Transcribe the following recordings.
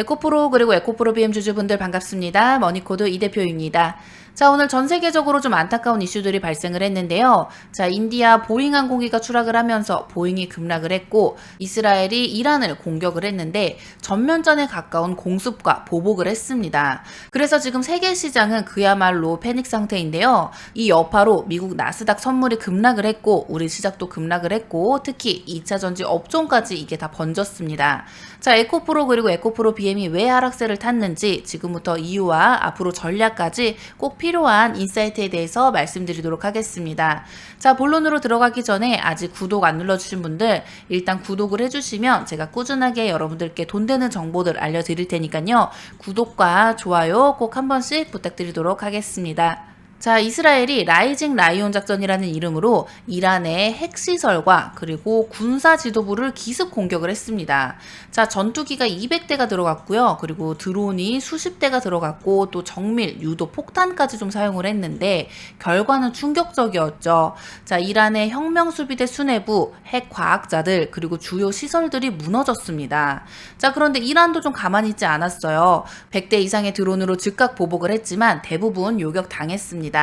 에코프로 그리고 에코프로 BM 주주분들 반갑습니다. 머니코드 이 대표입니다. 자, 오늘 전 세계적으로 좀 안타까운 이슈들이 발생을 했는데요. 자, 인디아 보잉 항공기가 추락을 하면서 보잉이 급락을 했고, 이스라엘이 이란을 공격을 했는데 전면전에 가까운 공습과 보복을 했습니다. 그래서 지금 세계 시장은 그야말로 패닉 상태인데요. 이 여파로 미국 나스닥 선물이 급락을 했고, 우리 시작도 급락을 했고, 특히 2차 전지 업종까지 이게 다 번졌습니다. 자, 에코프로 그리고 에코프로 BM이 왜 하락세를 탔는지 지금부터 이유와 앞으로 전략까지 꼭 필요한 인사이트에 대해서 말씀드리도록 하겠습니다. 자, 본론으로 들어가기 전에 아직 구독 안 눌러주신 분들 일단 구독을 해주시면 제가 꾸준하게 여러분들께 돈 되는 정보들 알려드릴 테니까요. 구독과 좋아요 꼭 한 번씩 부탁드리도록 하겠습니다. 자, 이스라엘이 라이징 라이온 작전이라는 이름으로 이란의 핵시설과 그리고 군사 지도부를 기습 공격을 했습니다. 자, 전투기가 200대가 들어갔고요. 그리고 드론이 수십 대가 들어갔고 또 정밀, 유도, 폭탄까지 좀 사용을 했는데 결과는 충격적이었죠. 자, 이란의 혁명수비대 수뇌부, 핵과학자들 그리고 주요 시설들이 무너졌습니다. 자, 그런데 이란도 좀 가만히 있지 않았어요. 100대 이상의 드론으로 즉각 보복을 했지만 대부분 요격당했습니다.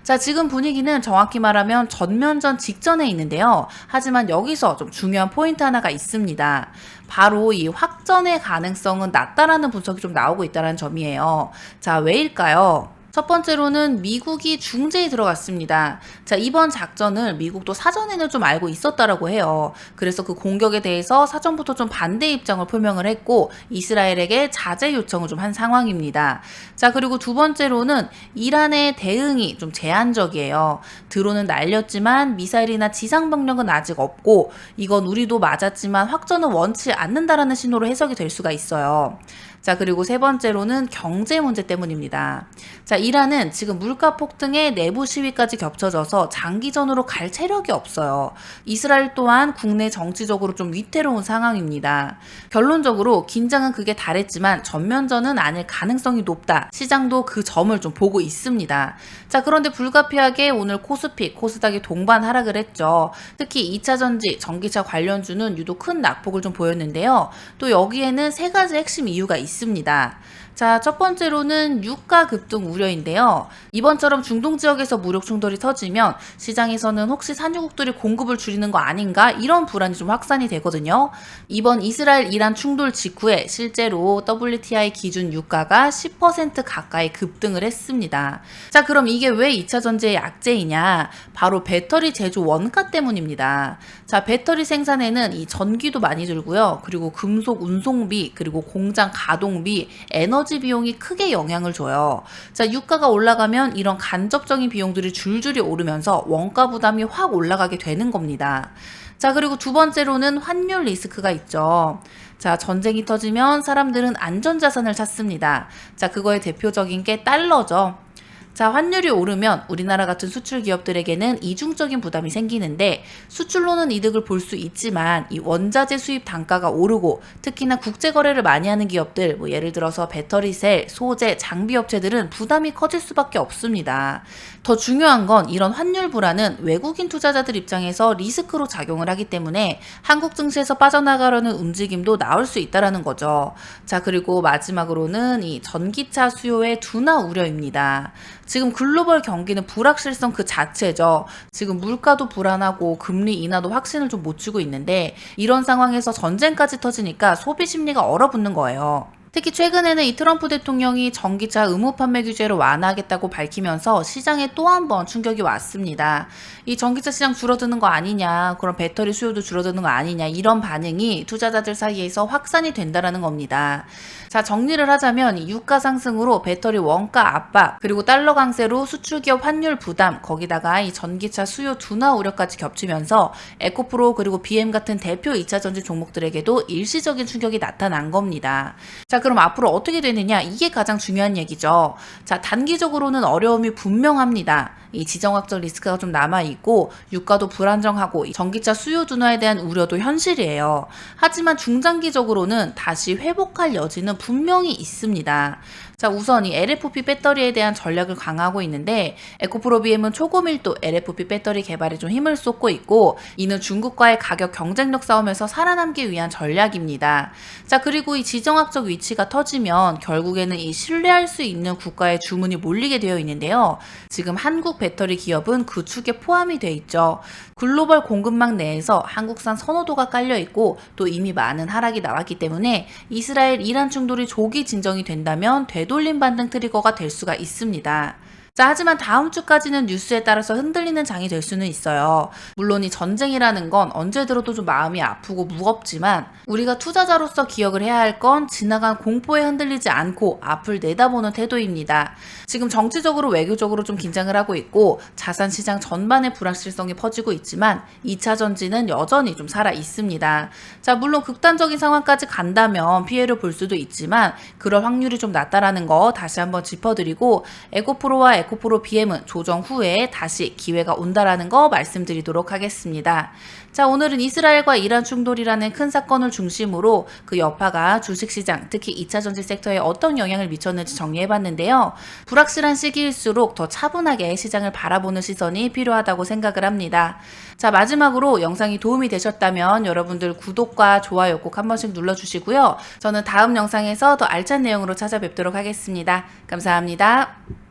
자, 지금 분위기는 정확히 말하면 전면전 직전에 있는데요. 하지만 여기서 좀 중요한 포인트 하나가 있습니다. 바로 이 확전의 가능성은 낮다라는 분석이 좀 나오고 있다는 점이에요. 자, 왜일까요? 첫 번째로는 미국이 중재에 들어갔습니다. 자, 이번 작전을 미국도 사전에는 좀 알고 있었다라고 해요. 그래서 그 공격에 대해서 사전부터 좀 반대 입장을 표명을 했고 이스라엘에게 자제 요청을 좀 한 상황입니다. 자, 그리고 두 번째로는 이란의 대응이 좀 제한적이에요. 드론은 날렸지만 미사일이나 지상 병력은 아직 없고 이건 우리도 맞았지만 확전은 원치 않는다라는 신호로 해석이 될 수가 있어요. 자, 그리고 세 번째로는 경제 문제 때문입니다. 자, 이란은 지금 물가 폭등에 내부 시위까지 겹쳐져서 장기전으로 갈 체력이 없어요. 이스라엘 또한 국내 정치적으로 좀 위태로운 상황입니다. 결론적으로 긴장은 극에 달했지만 전면전은 아닐 가능성이 높다. 시장도 그 점을 좀 보고 있습니다. 자, 그런데 불가피하게 오늘 코스피, 코스닥이 동반 하락을 했죠. 특히 2차 전지, 전기차 관련주는 유독 큰 낙폭을 좀 보였는데요. 또 여기에는 세 가지 핵심 이유가 있습니다. 자, 첫 번째로는 유가 급등 우려인데요. 이번처럼 중동 지역에서 무력 충돌이 터지면 시장에서는 혹시 산유국들이 공급을 줄이는 거 아닌가 이런 불안이 좀 확산이 되거든요. 이번 이스라엘 이란 충돌 직후에 실제로 WTI 기준 유가가 10% 가까이 급등을 했습니다. 자, 그럼 이게 왜 2차 전지의 약재이냐? 바로 배터리 제조 원가 때문입니다. 자, 배터리 생산에는 이 전기도 많이 들고요. 그리고 금속 운송비, 그리고 공장 가동비, 에너지 비용이 크게 영향을 줘요. 자, 유가가 올라가면 이런 간접적인 비용들이 줄줄이 오르면서 원가 부담이 확 올라가게 되는 겁니다. 자, 그리고 두 번째로는 환율 리스크가 있죠. 자, 전쟁이 터지면 사람들은 안전자산을 찾습니다. 자, 그거의 대표적인 게 달러죠. 자, 환율이 오르면 우리나라 같은 수출 기업들에게는 이중적인 부담이 생기는데 수출로는 이득을 볼 수 있지만 이 원자재 수입 단가가 오르고 특히나 국제 거래를 많이 하는 기업들, 뭐 예를 들어서 배터리셀, 소재, 장비 업체들은 부담이 커질 수밖에 없습니다. 더 중요한 건 이런 환율 불안은 외국인 투자자들 입장에서 리스크로 작용을 하기 때문에 한국 증시에서 빠져나가려는 움직임도 나올 수 있다라는 거죠. 자, 그리고 마지막으로는 이 전기차 수요의 둔화 우려입니다. 지금 글로벌 경기는 불확실성 그 자체죠. 지금 물가도 불안하고 금리 인하도 확신을 좀 못 주고 있는데 이런 상황에서 전쟁까지 터지니까 소비 심리가 얼어붙는 거예요. 특히 최근에는 이 트럼프 대통령이 전기차 의무 판매 규제를 완화하겠다고 밝히면서 시장에 또 한 번 충격이 왔습니다. 이 전기차 시장 줄어드는 거 아니냐, 그럼 배터리 수요도 줄어드는 거 아니냐, 이런 반응이 투자자들 사이에서 확산이 된다라는 겁니다. 자, 정리를 하자면 이 유가 상승으로 배터리 원가 압박, 그리고 달러 강세로 수출기업 환율 부담, 거기다가 이 전기차 수요 둔화 우려까지 겹치면서 에코프로 그리고 BM 같은 대표 2차 전지 종목들에게도 일시적인 충격이 나타난 겁니다. 자, 그럼 앞으로 어떻게 되느냐? 이게 가장 중요한 얘기죠. 자, 단기적으로는 어려움이 분명합니다. 이 지정학적 리스크가 좀 남아있고 유가도 불안정하고 전기차 수요 둔화에 대한 우려도 현실이에요. 하지만 중장기적으로는 다시 회복할 여지는 분명히 있습니다. 자, 우선 이 LFP 배터리에 대한 전략을 강화하고 있는데 에코프로비엠은 초고밀도 LFP 배터리 개발에 좀 힘을 쏟고 있고 이는 중국과의 가격 경쟁력 싸움에서 살아남기 위한 전략입니다. 자, 그리고 이 지정학적 위치가 터지면 결국에는 이 신뢰할 수 있는 국가의 주문이 몰리게 되어 있는데요. 지금 한국 배터리 기업은 그 축에 포함이 돼 있죠. 글로벌 공급망 내에서 한국산 선호도가 깔려 있고 또 이미 많은 하락이 나왔기 때문에 이스라엘 이란 충돌이 조기 진정이 된다면 되돌림 반등 트리거가 될 수가 있습니다. 자, 하지만 다음 주까지는 뉴스에 따라서 흔들리는 장이 될 수는 있어요. 물론 이 전쟁이라는 건 언제 들어도 좀 마음이 아프고 무겁지만 우리가 투자자로서 기억을 해야 할 건 지나간 공포에 흔들리지 않고 앞을 내다보는 태도입니다. 지금 정치적으로 외교적으로 좀 긴장을 하고 있고 자산 시장 전반의 불확실성이 퍼지고 있지만 2차 전지는 여전히 좀 살아 있습니다. 자, 물론 극단적인 상황까지 간다면 피해를 볼 수도 있지만 그럴 확률이 좀 낮다라는 거 다시 한번 짚어드리고 에코프로와 에코프로 BM은 조정 후에 다시 기회가 온다라는 거 말씀드리도록 하겠습니다. 자, 오늘은 이스라엘과 이란 충돌이라는 큰 사건을 중심으로 그 여파가 주식시장, 특히 2차 전지 섹터에 어떤 영향을 미쳤는지 정리해봤는데요. 불확실한 시기일수록 더 차분하게 시장을 바라보는 시선이 필요하다고 생각을 합니다. 자, 마지막으로 영상이 도움이 되셨다면 여러분들 구독과 좋아요 꼭 한 번씩 눌러주시고요. 저는 다음 영상에서 더 알찬 내용으로 찾아뵙도록 하겠습니다. 감사합니다.